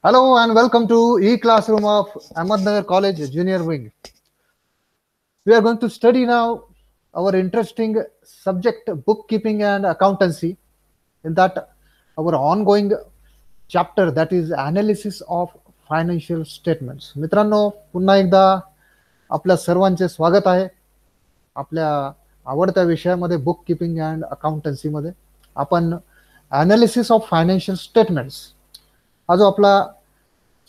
Hello and welcome to e-classroom of Ahmednagar College Junior Wing. We are going to study now our interesting subject bookkeeping and accountancy. In that, our ongoing chapter that is analysis of financial statements. मित्रांनो पुन्हा एकदा आपल्या सर्वांचे स्वागत आहे आपल्या आवडत्या विषयामध्ये बुक किपिंग अँड अकाउंटन्सीमध्ये आपण अनालिसिस ऑफ फायनान्शियल स्टेटमेंट्स हा जो आपला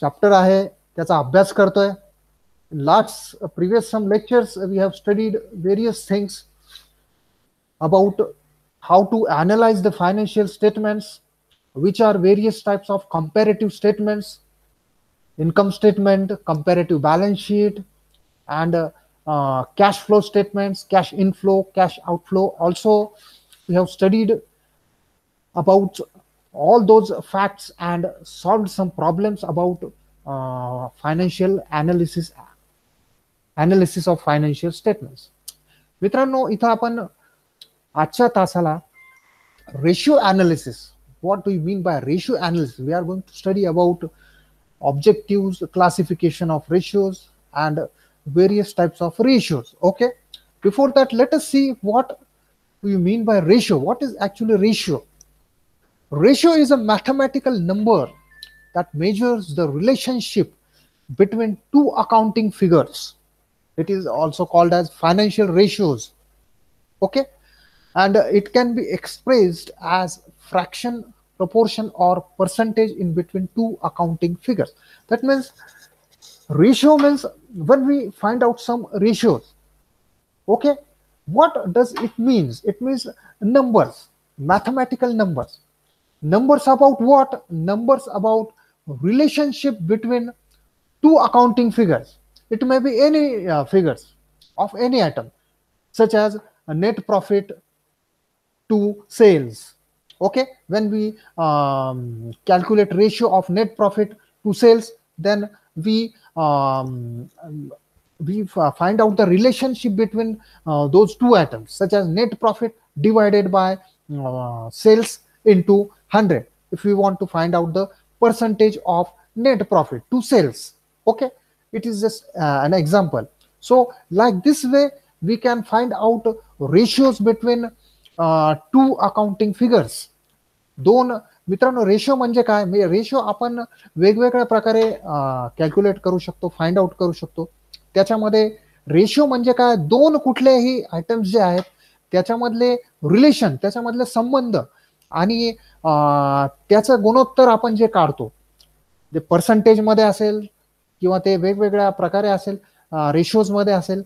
चॅप्टर आहे त्याचा अभ्यास करतोय. In last previous some lectures we have studied various things about how to analyze the financial statements, which are various types of comparative statements, income statement, comparative balance sheet, and cash flow statements, cash inflow, cash outflow. Also we have studied about all those facts and solved some problems about financial analysis of financial statements. मित्रांनो इथं आपण आजच्या तासाला ratio analysis, what do you mean by ratio analysis? We are going to study about objectives, classification of ratios, and various types of ratios. Okay, before that let us see what do you mean by ratio. What is actually ratio? Ratio is a mathematical number that measures the relationship between two accounting figures. It is also called as financial ratios. Okay, and it can be expressed as fraction, proportion, or percentage in between two accounting figures. That means ratio means when we find out some ratios. Okay, what does it means? It means numbers, mathematical numbers. Numbers about what? Numbers about relationship between two accounting figures. It may be any figures of any item, such as a net profit to sales. Okay, when we calculate ratio of net profit to sales, then we find out the relationship between those two items, such as net profit divided by sales into 100, if we want to find out the percentage of net profit to sales. Okay, it is just an example. So like this way we can find out ratios between two accounting figures. दोन मित्रांनो ratio म्हणजे काय? Ratio आपण वेगवेगळ्या प्रकारे calculate करू शकतो, find out करू शकतो. त्याच्यामध्ये रेशो म्हणजे काय? दोन कुठलेही आयटम्स जे आहेत त्याच्यामधले रिलेशन, त्याच्यामधले संबंध आणि त्याचं गुणोत्तर आपण जे काढतो, जे पर्सेंटेज मध्ये असेल किंवा ते वेगवेगळ्या प्रकारे असेल, रेशोज मध्ये असेल,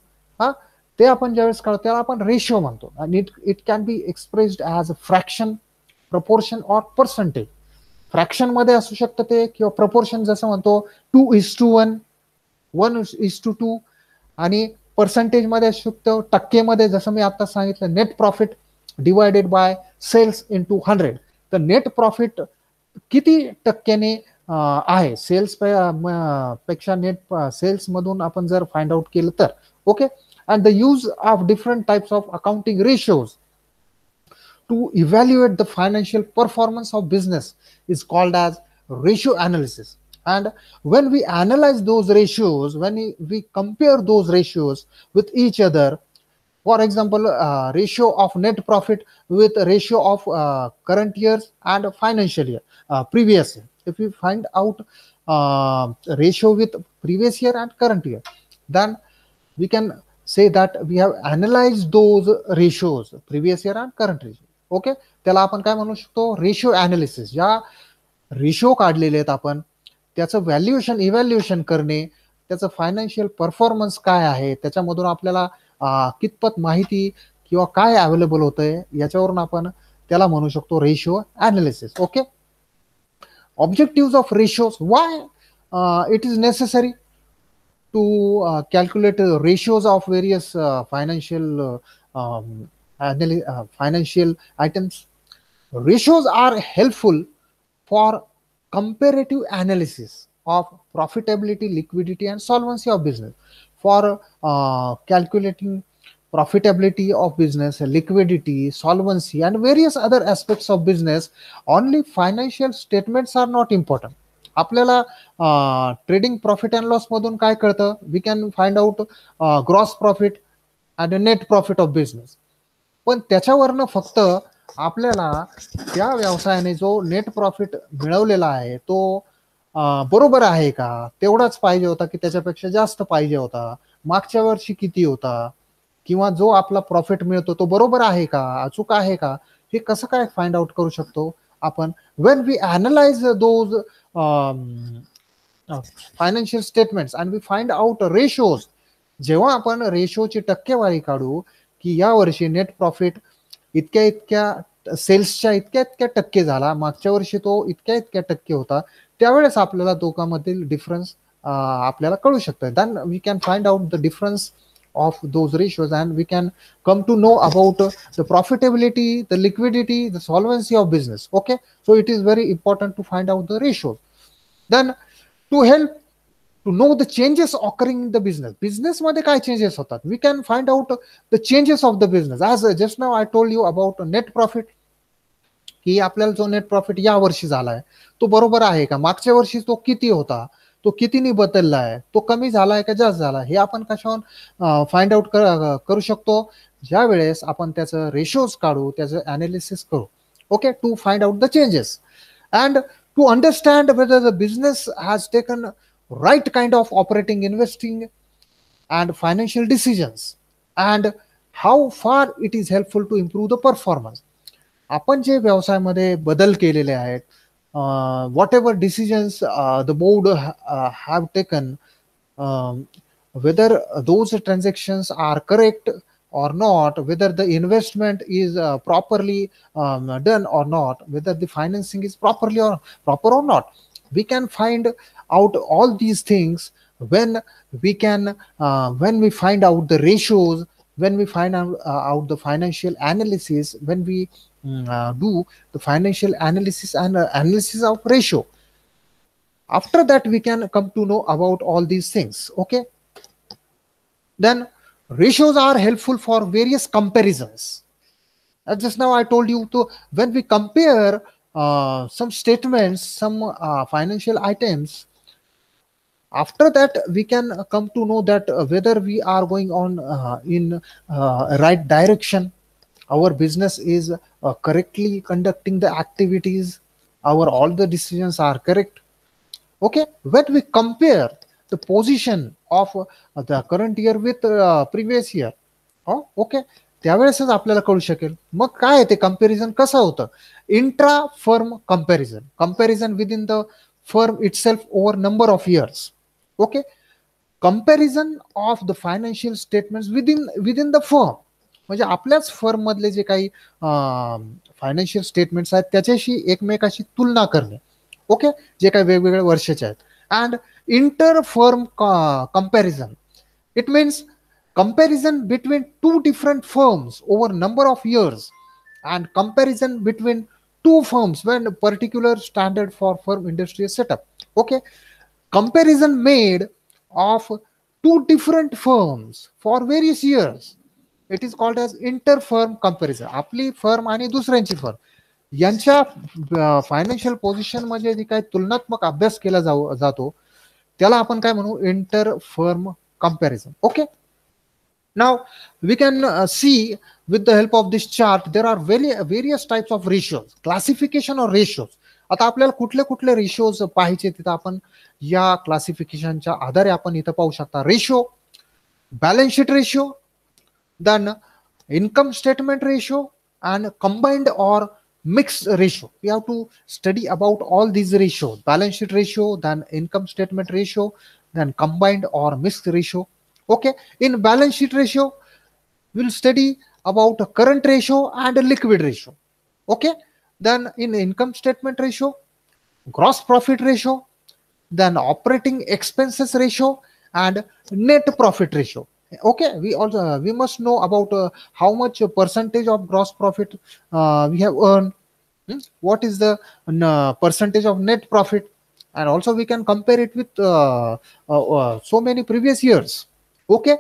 ते आपण ज्यावेळेस काढतो त्याला आपण रेशो म्हणतो. आणि it can be expressed as a fraction, proportion or percentage. Fraction मध्ये असू शकतं ते, किंवा प्रपोर्शन जसं म्हणतो 2:1, 1:2, आणि पर्सेंटेज मध्ये असू शकतं टक्केमध्ये, जसं मी आता सांगितलं net profit divided by sales into 100. तर नेट प्रॉफिट किती टक्क्याने आहे सेल्स पेक्षा, नेट सेल्स मधून आपण जर फाइंड आउट केलं तर. Okay, and the use of different types of accounting ratios to evaluate the financial performance of business is called as ratio analysis. And when we analyze those ratios, when we compare those ratios with each other, for example ratio of net profit with ratio of current years and financial year, previous year, if we find out ratio with previous year and current year, then we can say that we have analyzed those ratios, previous year and current ratio. Okay, त्याला आपण काय म्हणू शकतो? Ratio analysis. ज्या ratio काढलेले आहेत आपण त्याचं व्हॅल्युएशन, इव्हॅल्युएशन करणे, त्याचं फायनान्शियल परफॉर्मन्स काय आहे, त्याच्यामधून आपल्याला कितपत माहिती किंवा काय अवेलेबल होतंय याच्यावरून आपण त्याला म्हणू शकतो ratio analysis. Okay, objective of ratios. Why it is necessary to calculate ratios of various financial items? Ratios are helpful for comparative analysis of profitability, liquidity, and solvency of business. For calculating profitability of business, liquidity, solvency, and various other aspects of business, only financial statements are not important. आपल्याला trading profit and loss मधून काय कळतं, we can find out gross profit आणि net profit of business. पण त्याच्यावरनं फक्त आपल्याला त्या व्यवसायाने जो नेट प्रॉफिट मिळवलेला आहे तो बरोबर आहे का, तेवढाच पाहिजे होता की त्याच्यापेक्षा जास्त पाहिजे होता, मागच्या वर्षी किती होता, किंवा जो आपला प्रॉफिट मिळतो तो बरोबर आहे का, अचूक आहे का, हे कसं काय फाइंड आउट करू शकतो आपण, when we analyse those financial statements and we find out ratios. जेव्हा आपण रेशोची टक्केवारी काढू की या वर्षी नेट प्रॉफिट इतक्या इतक्या सेल्सच्या इतक्या इतक्या टक्के झाला, मागच्या वर्षी तो इतक्या इतक्या टक्के होता, त्यावेळेस आपल्याला दोघांमधील डिफरन्स आपल्याला कळू शकतं. Then we can find out the difference of those ratios and we can come to know about the profitability, the liquidity, the solvency of business. Okay, so it is very important to find out the ratios. Then to help to know the changes occurring in the business मध्ये काय changes होतात, we can find out the changes of the business. As just now I told you about net profit, की आपल्याला जो net profit या वर्षी झालाय तो बरोबर आहे का, मागच्या वर्षी तो किती होता, तो कितीने बदलला आहे, तो कमी झालाय का जास्त झाला, हे आपण कशावर फाइंड आउट करू शकतो, ज्या वेळेस आपण त्याचं रेशोज काढू, त्याचं अनालिसिस करू. Okay, to find out the changes and to understand whether the business has taken right kind of operating, investing and financial decisions and how far it is helpful to improve the performance. आपण जे व्यवसायामध्ये बदल केलेले आहेत, what ever decisions the board have taken, whether those transactions are correct or not, whether the investment is properly done or not, whether the financing is proper or not, we can find out all these things when when we find out the ratios, when we find out the financial analysis, when we do the financial analysis and analysis of ratio. After that we can come to know about all these things. Okay, then ratios are helpful for various comparisons. Just now I told you to, when we compare some statements, some financial items, after that we can come to know that whether we are going on in right direction, our business is correctly conducting the activities, our all the decisions are correct. Okay, when we compare the position of the current year with previous year, okay, त्यावेळेसच आपल्याला कळू शकेल. मग काय आहे ते comparison कसं होतं, intra firm comparison, comparison with in the firm itself over number of years. Okay, comparison of the financial statements within the firm, म्हणजे आपल्याच फर्म मधले जे काही फायनान्शियल स्टेटमेंट्स आहेत त्याच्याशी एकमेकाशी तुलना करणे. ओके, जे काही वेगवेगळ्या वर्षाचे आहेत. And inter firm comparison, it means comparison between two different firms over number of years and comparison between two firms when particular standard for firm industry is set up. Okay, comparison made of two different firms for various years, it is called as inter firm comparison. आपली firm आणि दुसऱ्यांची firm यांच्या financial position मध्ये जे काही तुलनात्मक अभ्यास केला जातो त्याला आपण काय म्हणू, inter firm comparison. Okay, now we can see with the help of this chart there are various types of ratios, classification or ratios. आता आपल्याला कुठले कुठले रेशिओज पाहिजे तिथं आपण या क्लासिफिकेशनच्या आधारे आपण इथं पाहू शकता. Ratio, balance sheet ratio, then income statement ratio and combined or mixed ratio. We have to study about all these ratios, balance sheet ratio, then income statement ratio, then combined or mixed ratio. Okay, in balance sheet ratio we'll study about a current ratio and a liquid ratio. Okay, then in income statement ratio, gross profit ratio, then operating expenses ratio and net profit ratio. Okay, we must know about how much percentage of gross profit we have earned, what is the percentage of net profit, and also we can compare it with so many previous years. Okay,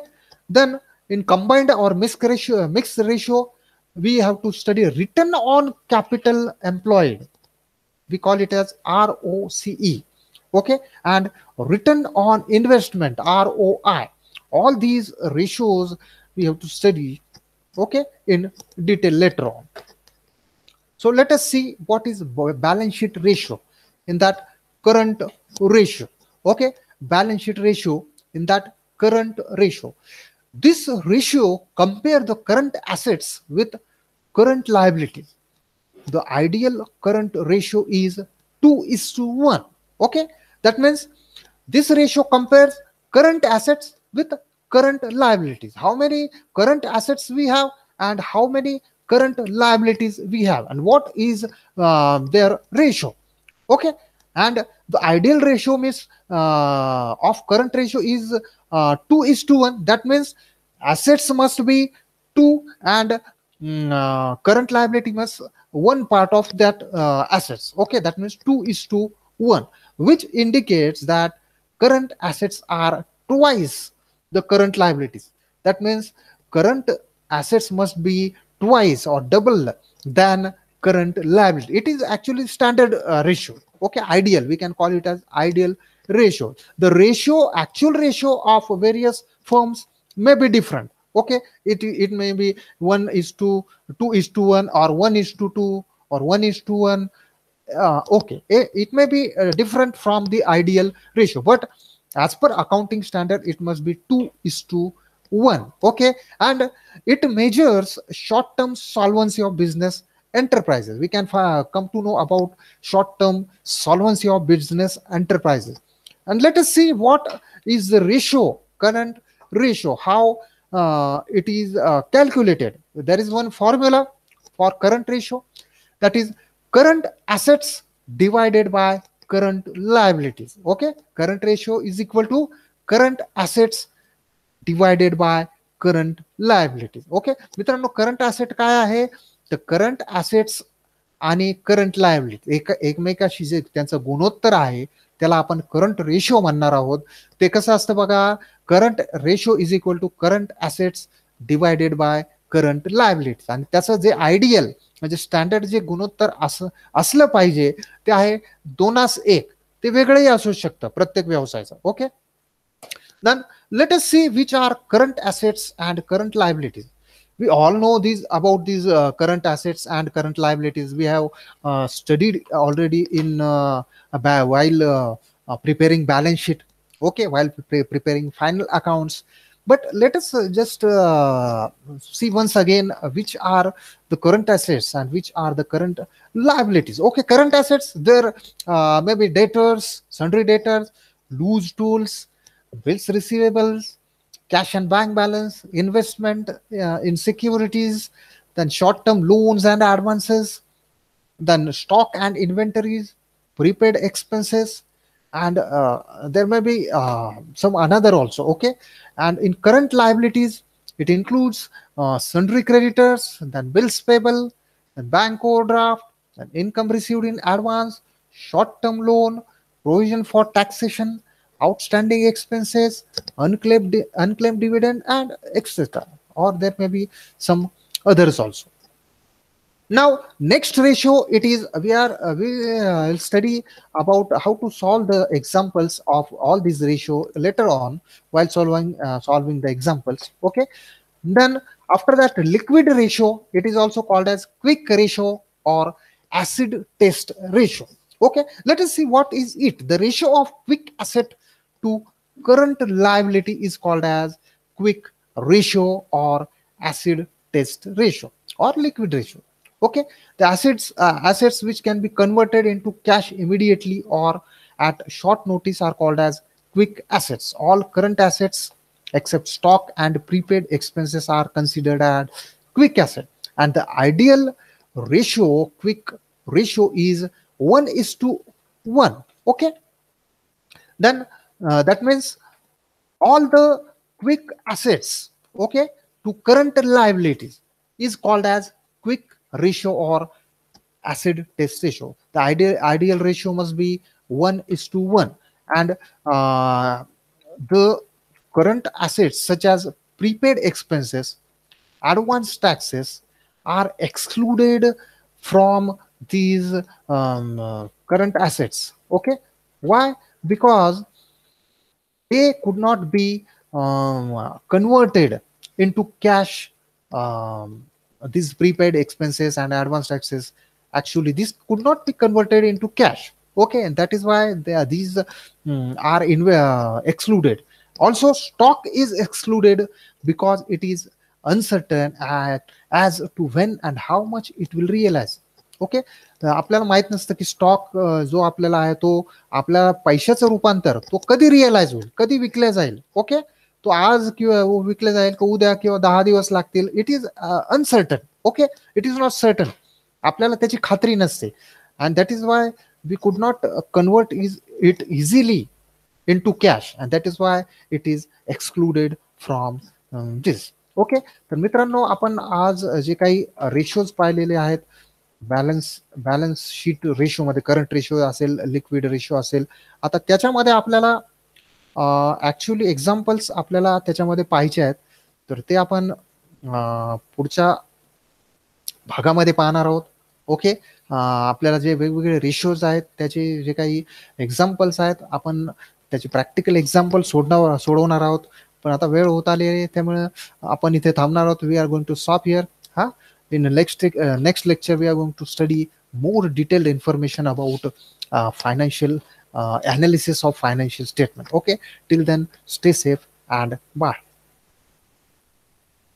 then in combined or mixed ratio we have to study return on capital employed, we call it as ROCE. okay, and return on investment, ROI. All these ratios we have to study, okay, in detail later on. So let us see what is balance sheet ratio in that current ratio. Okay, balance sheet ratio in that current ratio. This ratio compare the current assets with current liabilities. The ideal current ratio is 2:1. Okay, that means this ratio compares current assets with current liabilities. How many current assets we have and how many current liabilities we have, and what is their ratio. Okay, and the ideal ratio means of current ratio is 2:1. That means assets must be 2 and current liability must one part of that assets. Okay, that means 2:1, which indicates that current assets are twice the current liabilities. That means current assets must be twice or double than current liability. It is actually standard ratio. Okay, ideal, we can call it as ideal ratio. The ratio, actual ratio of various firms may be different. Okay, it may be 1:2, 2:1, or 1:2, or 1:1. Okay, it may be different from the ideal ratio, but as per accounting standard it must be 2:1. Okay, and it measures short term solvency of business enterprises. We can come to know about short term solvency of business enterprises. And let us see what is the ratio, current ratio, how it is calculated. There is one formula for current ratio, that is current assets divided by current liabilities. Okay, current ratio is equal to current assets divided by current liabilities. Okay मित्रांनो, current asset काय आहे, तर current assets आणि current liability एकमेकाशी जे त्यांचं गुणोत्तर आहे त्याला आपण करंट रेशो म्हणणार आहोत. ते कसं असतं बघा, current ratio is equal to current assets divided by current liabilities. आणि त्याचं जे आयडियल म्हणजे स्टँडर्ड जे गुणोत्तर असलं पाहिजे ते आहे 2:1. ते वेगळंही असू शकतं प्रत्येक व्यवसायाचं. Okay, then let us see which are current assets and current liabilities. We all know these about these current assets and current liabilities. We have studied already in while preparing balance sheet. Okay, while preparing final accounts. But let us just see once again which are the current assets and which are the current liabilities. Okay, current assets, there maybe debtors, sundry debtors, loose tools, bills receivables, cash and bank balance, investment in securities, then short-term loans and advances, then stock and inventories, prepaid expenses, and there may be some another also. Okay, and in current liabilities it includes sundry creditors, then bills payable, then bank overdraft, then income received in advance, short-term loan, provision for taxation, outstanding expenses, unclaimed dividend, and etc. Or there may be some others also. Now, next ratio, it is we will study about how to solve the examples of all these ratio later on while solving the examples. Okay, then after that, liquid ratio, it is also called as quick ratio or acid test ratio. Okay, let us see what is it. The ratio of quick asset to current liability is called as quick ratio or acid test ratio or liquid ratio. Okay, the assets which can be converted into cash immediately or at short notice are called as quick assets. All current assets except stock and prepaid expenses are considered as quick asset, and the ideal ratio, quick ratio, is 1:1. Okay, then that means all the quick assets, okay, to current liabilities is called as quick ratio or acid test ratio. The ideal ratio must be 1:1, and the current assets such as prepaid expenses, advance taxes are excluded from these current assets. Okay, why? because they could not be converted into cash. These prepaid expenses and advance taxes, actually this could not be converted into cash. Okay, and that is why these are excluded. Also, stock is excluded because it is uncertain as to when and how much it will realize. Okay, आपल्याला माहित नसतं की stock जो आपल्याला आहे तो आपल्या पैशाचं रूपांतर तो कधी रिअलाइज होईल, कधी विकल्या जाईल. ओके, तो आज किंवा विकल्या जाईल का उद्या किंवा 10 दिवस लागतील. It is uncertain. Okay, it is not certain. आपल्याला त्याची खात्री नसते. And that is why we could not convert it easily into cash, and that is why it is excluded from this. Okay, तर मित्रांनो, आपण आज जे काही रेशोज पाहिलेले आहेत, बॅलन्स शीट रेशो मध्ये करंट रेशो असेल, लिक्विड रेशो असेल. आता त्याच्यामध्ये आपल्याला ऍक्च्युली एक्झाम्पल्स आपल्याला त्याच्यामध्ये पाहिजे आहेत, तर ते आपण पुढच्या भागामध्ये पाहणार आहोत. ओके, आपल्याला जे वेगवेगळे रेशोज आहेत त्याचे जे काही एक्झाम्पल्स आहेत आपण त्याचे प्रॅक्टिकल एक्झाम्पल सोडवणार आहोत. पण आता वेळ होत आली आहे, त्यामुळे आपण इथे थांबणार आहोत. We are going to stop here. हा, in the next lecture we are going to study more detailed information about financial analysis of financial statement. Okay, till then, stay safe and bye.